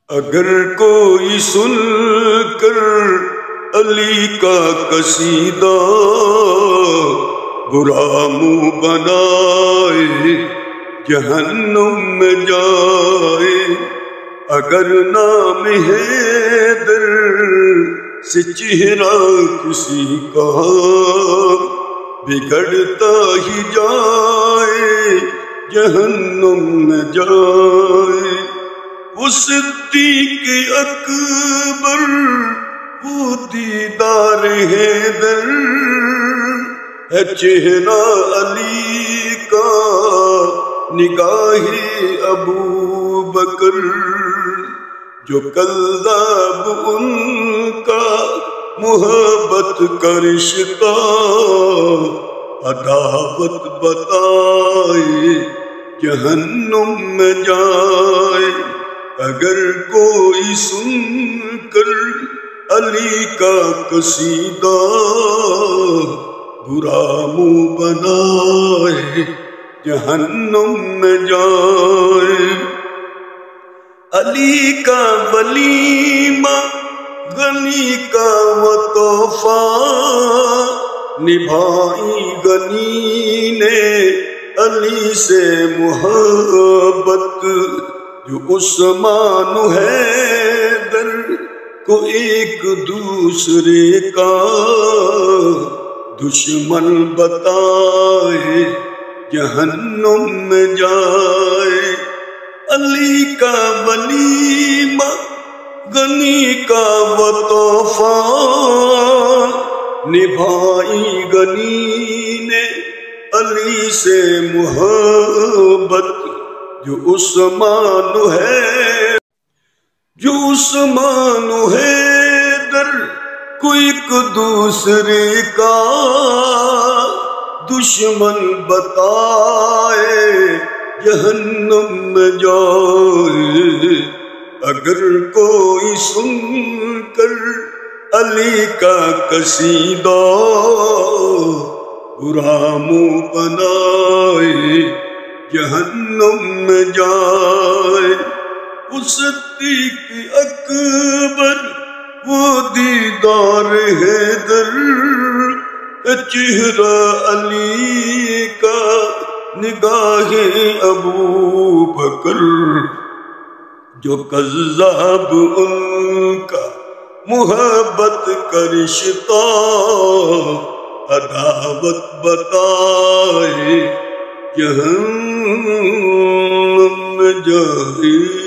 اگر کوئی سن کر علی کا قصیدہ برا منہ بنائے جہنم میں جائے، اگر نام حیدر سے چہرہ کسی کا بگڑتا ہی جائے جہنم میں جائے۔ وہ صدیق اکبر وہ دیدار حیدر ہے، چہرہ علی کا نگاہ ابو بکر، جو کذاب ان کا محبت کا رشتہ عداوت بتائے جہنم میں جائے۔ اگر کوئی سن کر علی کا قصیدہ برا منہ بنائے جہنم میں جائے۔ علی کا ولیمہ غنی کا وہ تحفہ نبھائی غنی نے علی سے محبت، جو عثمان حیدر کو ایک دوسرے کا دشمن بتائے جہنم میں جائے۔ علی کا ولیمہ غنی کا وہ تحفہ نبھائی غنی نے علی سے محبت، جو عثمان حیدر کو ایک دوسرے کا دشمن بتائے جہنم میں جائے۔ اگر کوئی سن کر علی کا قصیدہ برا منہ بنائے جہنم میں جائے۔ اس صدیق اکبر وہ دیدار حیدر، چہرہ علی کا نگاہ ابو بکر، جو کذاب ان کا محبت کا رشتہ عداوت بتائے جہنم میں جائے۔